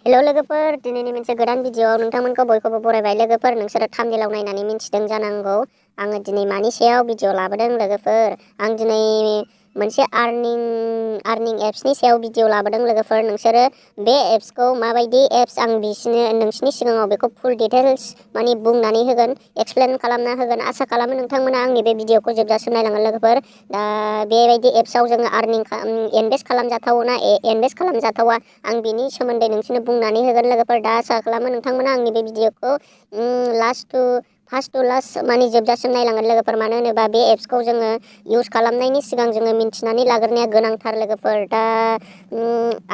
Hello लोगोफोर, दिनैनि मोनसे गोदान भिडिअआव नोंथांमोनखौ बयखौबो बरायबाय। लोगोफोर, नोंसोरो थाम्बनेइलाव नायनानै मिन्थिदों जानांगौ आङो दिनै मानि सायाव भिडिअ लाबोदों। लोगोफोर, आं दिनै मोनसे आर्निं एप्सनि सायाव भिडिअ लाबोदों। लोगोफोर, नोंसोरो बे एप्सखौ माबायदि एप्स आं नोंसिनि सिगाङाव बेखौ फुल डिटेल्स माने बुंनानै होगोन, एक्सप्लेन खालामना होगोन। आसा खालामो नोंथांमोना आंनि बे भिडिअखौ जोबजासिम नायलांगोन। लोगोफोर, दा बेबायदि एप्सआव जोङो इनभेस्ट खालामजाथाव ना इनभेस्ट खालामजाथावा आं बिनि सोमोन्दै नोंसोरनो बुंनानै होगोन। लोगोफोर, दा आसा खालामो नोंथांमोना आंनि बे भिडिअखौ फार्स्ट टु लास्ट माने जोबजासिम नायलांगोन। लोगोफोर, मानो होनोबा बे एप्सखौ जोङो इउज खालामनायनि सिगां जोङो मिन्थिनानै लाग्रोनाया गोनांथार। लोगोफोर, दा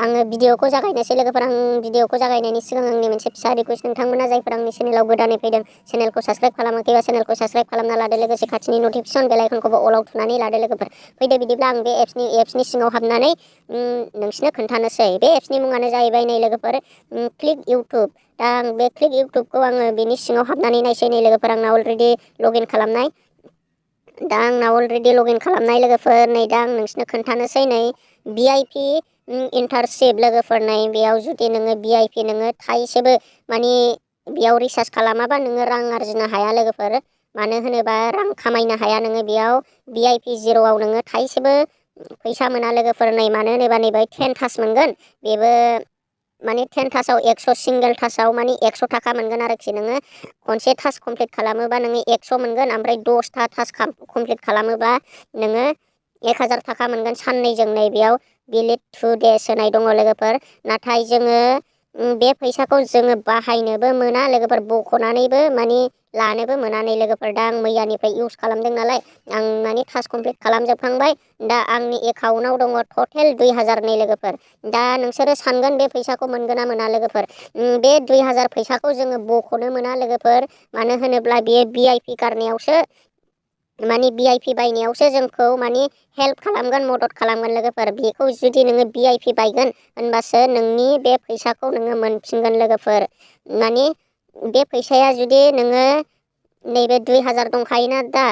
आङो भिडिअखौ जागायनोसै। लोगोफोर, आं भिडिअखौ जागायनायनि सिगां आंनि मोनसे फिसा रिकुवेस्ट, नोंथांमोना जायफोर आंनि चेनेलाव गोदानै फैदों, चेनेलखौ साबस्क्राइब खालामाखैबा चेनेलखौ साबस्क्राइब खालामना लादो। लोगोसे खाथिनि नटिफिकेसन बेल आइकनखौबो अलाव थुनानै लादो। लोगोफोर, फैदो बिदिब्ला आं बे एप्सनि सिङाव हाबनानै नोंसिनो खोन्थानोसै। बे एप्सनि मुङानो जाहैबाय नै लोगोफोर, क्लिक इउटुब। दा आं बे क्लिक इउटुबखौ आङो बेनि सिङाव हाबनानै नायसै। नै लोगोफोर, आंना अलरेडि लगइन खालामनाय। लोगोफोर, नै दा आं नोंसिनो खोन्थानोसै। नै VIP इन्टारशिप। लोगोफोर, नै बेयाव जुदि नोङो VIP नोङो थाइसेबो माने बेयाव रिसार्ज खालामाबा नोङो रां आरजिनो हाया। लोगोफोर, मानो होनोबा रां खामायनो हाया नोङो बेयाव VIP जिर'आव नोङो थाइसेबो फैसा मोना। लोगोफोर, नै मानो होनोबा नैबे 10 टास मोनगोन। बेबो माने 10 टासाव 100, सिंगेल टासाव माने 100 थाखा मोनगोन आरोखि। नोङो खनसे टास कमप्लिट खालामोबा नोङो 100 मोनगोन। ओमफ्राय 10टा टास कमप्लिट खालामोबा नोङो 1000 थाखा मोनगोन साननैजों। नै बेयाव भेलिड 2 देस होनाय दङ। लोगोफोर, नाथाय जोङो बे फैसाखौ जोङो बाहायनोबो मोना। लोगोफोर, बख'नानैबो माने लानोबो मोना। नै लोगोफोर, दा आं मैयानिफ्राय इउज खालामदों नालाय आं माने टास कमप्लिट खालामजोबखांबाय। दा आंनि एकाउन्टाव दङ टटेल 2000। नै लोगोफोर, दा नोंसोरो सानगोन बे फैसाखौ मोनगोन ना मोना। लोगोफोर, बे 2000 फैसाखौ जोङो बख'नो मोना। लोगोफोर, मानो होनोब्ला बेयो VIP गारनायावसो माने VIP बायनायावसो जोंखौ माने हेल्प खालामगोन, मदद खालामगोन। लोगोफोर, बेखौ जुदि नोङो VIP बायगोन होनबासो नोंनि बे फैसाखौ नोङो मोनफिनगोन। लोगोफोर, माने बे फैसाया जुदि नोङो नैबे 2000 दंखायोना, दा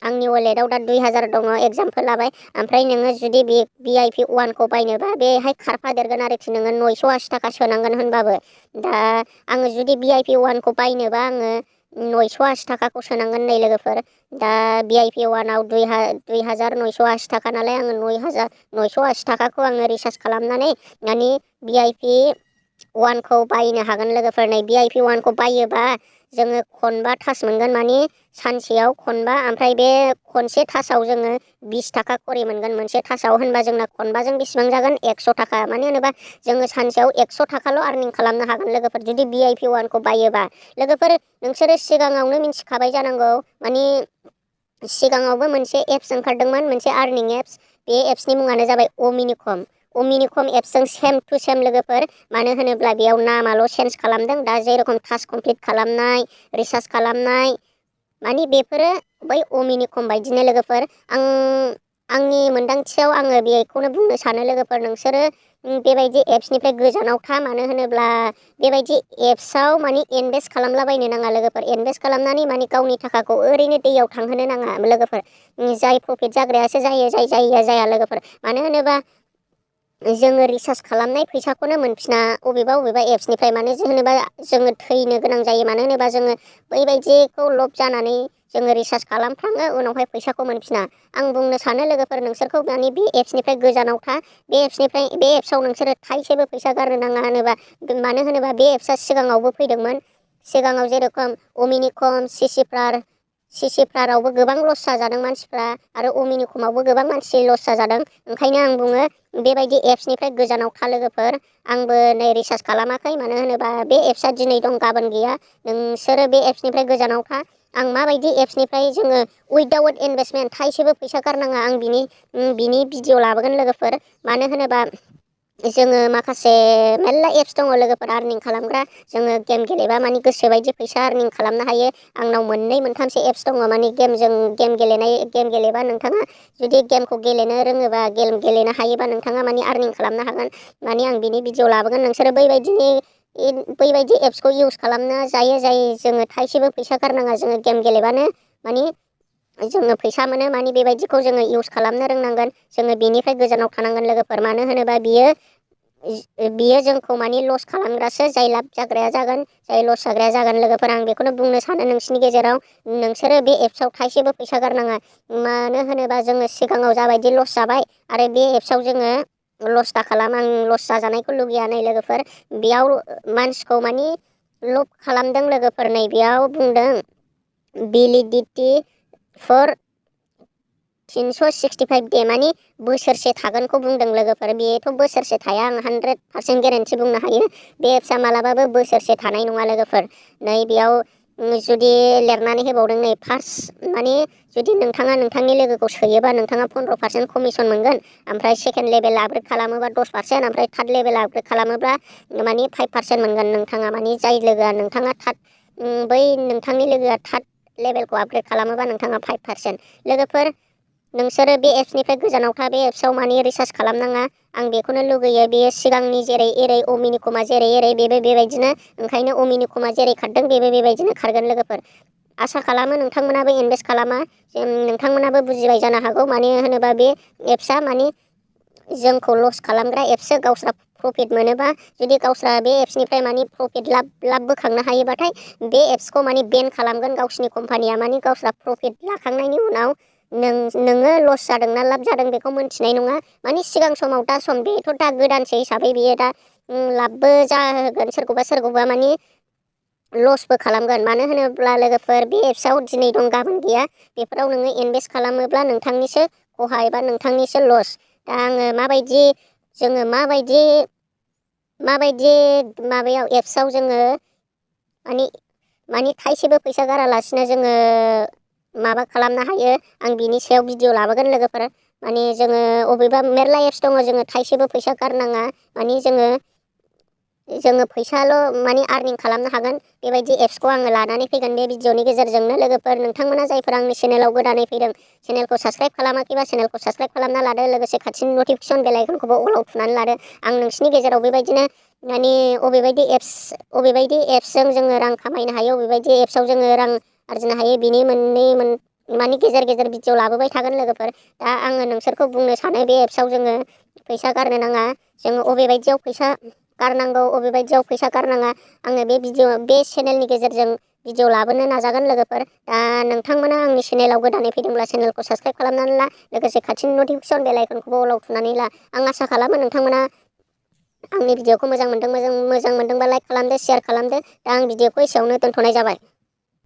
आंनि वालेटाव दा 2000 दङ, एगजामपोल लाबाय। ओमफ्राय नोङो जुदि बे VIP 1खौ बायनोबा बेहाय खारफादेरगोन आरोखि। नोङो 980 थाखा सोनांगोन होनबाबो। दा आङो जुदि VIP 1खौ बायनोबा आङो 980 थाखाखौ सोनांगोन। नै लोगोफोर, दा VIP 1आव 2980 थाखा नालाय आङो 980 थाखाखौ आङो रिसार्ज खालामनानै माने VIP 1खौ बायनो हागोन। लोगोफोर, नै VIP 1खौ बायोबा जोङो खनबा टास मोनगोन, माने सानसेयाव खनबा। ओमफ्राय बे खनसे टासाव जोङो 20 थाखा खरि मोनगोन मोनसे टासाव। होनबा जोंना खनबाजों बेसेबां जागोन? 100 थाखा। मानो होनोबा जोङो सानसेयाव 100 थाखाल' आर्निं खालामनो हागोन। लोगोफोर, जुदि VIP 1खौ बायोबा। लोगोफोर, नोंसोरो सिगाङावनो मिन्थिखाबाय जानांगौ, माने सिगाङावबो मोनसे एप्स ओंखारदोंमोन, मोनसे आर्निं एप्स। बे एप्सनि मुङानो जाबाय अमिनिकम एप्सजों सेम टु सेम। लोगोफोर, मानो होनोब्ला बेयाव नामाल' चेन्ज खालामदों। दा जेरखम टास कमप्लिट खालामनाय, रिसार्ज खालामनाय, माने बेफोरो बै अमिनिकम बायदिनो। लोगोफोर, आंनि मोन्दांथियाव आङो बेखौनो बुंनो सानो। लोगोफोर, नोंसोरो बेबायदि एप्सनिफ्राय गोजानाव था। मानो होनोब्ला बेबायदि एप्सआव माने इनभेस्ट खालामलाबायनो नाङा। लोगोफोर, इनभेस्ट खालामनानै माने गावनि थाखाखौ ओरैनो दैयाव थांहोनो नाङा। लोगोफोर, जाय प्रफिट जाग्रायासो जायो, जाय जायिया जाया। लोगोफोर, मानो होनोबा जोङो रिसार्ज खालामनाय फैसाखौनो मोनफिना अबेबा एप्सनिफ्राय। मानो होनोबा जोङो थैनो गोनां जायो। मानो होनोबा जोङो बैबायदिखौ लब जानानै जोङो रिसार्ज खालामफ्राङो, उनावहाय फैसाखौ मोनफिना। आं बुंनो सानो लोगोफोर, नोंसोरखौ माने बे एप्सनिफ्राय गोजानाव था। बे एप्सआव नोंसोरो थाइसेबो फैसा गारनो नाङा। मानो होनोबा बे एप्सआ सिगाङावबो फैदोंमोन। सिगाङाव जेरेखम अमिनिकम, सिसिफ्रारावबो गोबां लस जाजादों मानसिफ्रा, आरो अमिनिकमावबो गोबां मानसि लस जाजादों। ओंखायनो आं बुङो बेबायदि एप्सनिफ्राय गोजानाव था। लोगोफोर, आंबो नै रिसार्ज खालामाखै। मानो होनोबा बे एप्सआ दिनै दं गाबोन गैया। नोंसोरो बे एप्सनिफ्राय गोजानाव था। आं माबायदि एप्सनिफ्राय जोङो उइदाउट इनभेस्टमेन्ट थाइसेबो फैसा गारनाङा, आं बिनि भिडिअ लाबोगोन। लोगोफोर, मानो होनोबा जोङो माखासे मेरला एप्स दङ। लोगोफोर, आर्निं खालामग्रा। जोङो गेम गेलेबा माने गोसोबायदि फैसा आर्निं खालामनो हायो। आंनाव मोननै मोनथामसो एप्स दङ। माने गेम गेलेबा नोंथाङा जुदि गेमखौ गेलेनो रोङोबा, गेम गेलेनो हायोबा नोंथाङा माने आर्निं खालामनो हागोन। माने आं बिनि भिडिअ लाबोगोन। नोंसोरो बैबायदि एप्सखौ इउज खालामनो जाय जोङो थाइसेबो फैसा गारनाङा। जोङो गेम गेलेबानो माने जोङो फैसा मोनो। माने बेबायदिखौ जोङो इउज खालामनो रोंनांगोन। जोङो बेनिफ्राय गोजानाव थानांगोन। लोगोफोर, मानो होनोबा बियो बियो जोंखौ माने लस खालामग्रासो, जाय लाब जाग्राया जागोन, जाय लस जाग्राया जागोन। लोगोफोर आं बेखौनो बुंनो सानो नोंसिनि गेजेराव, नोंसोरो बे एप्सआव थाइसेबो फैसा गारनाङा। मानो होनोबा जोङो सिगाङाव जाबायदि लस जाबाय आरो बे एप्सआव जोङो लस दा खालाम। आं लस जाजानायखौ लुगैया। नै लोगोफोर बेयाव मानसिखौ मानि लब खालामदों लोगोफोर। नै बेयाव बुंदों भेलिडिटि फर 365 दे, मानि बोसोरसे थागोनखौ बुंदों लोगोफोर। बेथ' बोसोरसे थाया, आं 100% गेरेन्थि बुंनो हायो बे एप्सआ मालाबाबो बोसोरसे थानाय नङा लोगोफोर। नै बेयाव जुदि लिरनानै होबावदों, नै फार्स्ट माने जुदि नोंथाङा नोंथांनि लोगोखौ सोयोबा नोंथाङा 15% कमिसन मोनगोन। ओमफ्राय सेकेन्ड लेभेल आपग्रेड खालामोबा 10%, ओमफ्राय थार्ड लेभेल आपग्रेड खालामोब्ला माने 5% मोनगोन नोंथाङा। माने जाय लोगोआ नोंथाङा बै नोंथांनि लोगोआ थार्ड लेभेलखौ आपग्रेड खालामोबा नोंथाङा 5%। लोगोफोर नोंसोरो बे एप्सनिफ्राय गोजानाव था। बे एप्सआव माने रिसार्च खालामनाङा। आं बेखौनो लुगैयो, बेयो सिगांनि जेरै एरै अमिनिकमा जेरै एरै बेबो बेबायदिनो, ओंखायनो अमिनिकमा जेरै खारदों बेबो बेबायदिनो खारगोन लोगोफोर। आसा खालामो नोंथांमोनाबो इनभेस्ट खालामा। नोंथांमोनाबो बुजिबाय जानो हागौ। मानो होनोबा बे एप्सआ माने जोंखौ लस खालामग्रा एप्ससो। गावस्रा प्रफिट मोनोबा, जुदि गावस्रा बे एप्सनिफ्राय माने प्रफिट लाब बोखांनो हायोबाथाय बे एप्सखौ माने बेन खालामगोन गावसिनि कम्पानिया। माने गावस्रा प्रफिट लाखांनायनि उनाव नोङो लस जादोंना लाब जादों बेखौ मोनथिनाय नङा। माने सिगां समाव दा सम, बेथ' दा गोदानसो हिसाबै बेयो दा लाबबो जाहोगोन सोरखौबा सोरखौबा, माने लसबो खालामगोन। मानो होनोब्ला लोगोफोर बे एप्सआव दिनै दं गाबोन गैया। बेफोराव नोङो इनभेस्ट खालामोब्ला नोंथांनिसो खहा एबा नोंथांनिसो लस। दा आङो जोङो माबायदि माबायाव एप्सआव जोङो माने थाइसेबो फैसा गारालासिनो जोङो माबा खालामनो हायो, आं बिनि सायाव भिडिअ लाबोगोन लोगोफोर। माने जोङो अबेबा मेरला एप्स दङ, जोङो थाइसेबो फैसा गारनाङा। माने जोङो फैसाल' माने आर्निं खालामनो हागोन। बेबायदि एप्सखौ आङो लानानै फैगोन बे भिडिअनि गेजेरजोंनो। लोगोफोर नोंथांमोना जायफोर आंनि चेनेलाव गोदानै फैदों, चेनेलखौ साबस्क्राइब खालामाखैबा चेनेलखौ साबस्क्राइब खालामना लादो। लोगोसे खाथिनि नटिफिकेसन बेल आइकनखौबो अलाव थुनानै लादो। आं नोंसिनि गेजेराव बेबायदिनो माने अबेबायदि एप्सजों जोङो रां खामायनो हायो, अबेबायदि एप्सआव जोङो रां आरजिनो हायो, बिनि माने गेजेर गेजेर भिडिअ लाबोबाय थागोन लोगोफोर। दा आङो नोंसोरखौ बुंनो सानो बे एप्सआव जोङो फैसा गारनो नाङा। जोङो अबेबायदियाव फैसा गारनांगौ, अबेबायदियाव फैसा गारनाङा, आङो बे चेनेलनि गेजेरजों भिडिअ लाबोनो नाजागोन लोगोफोर। दा नोंथांमोना आंनि चेनेलाव गोदानै फैदोंब्ला चेनेलखौ साबस्क्राइब खालामनानै ला। लोगोसे खाथिनि नटिफिकेसन बेल आइकनखौबो अलाव थुनानै ला। आं आसा खालामो नोंथांमोना आंनि भिडिअखौ मोजां मोनदोंबा लाइक खालामदो, शेयार खालामदो। दा आं भिडिअखौ एसेयावनो दोनथ'नाय जाबाय।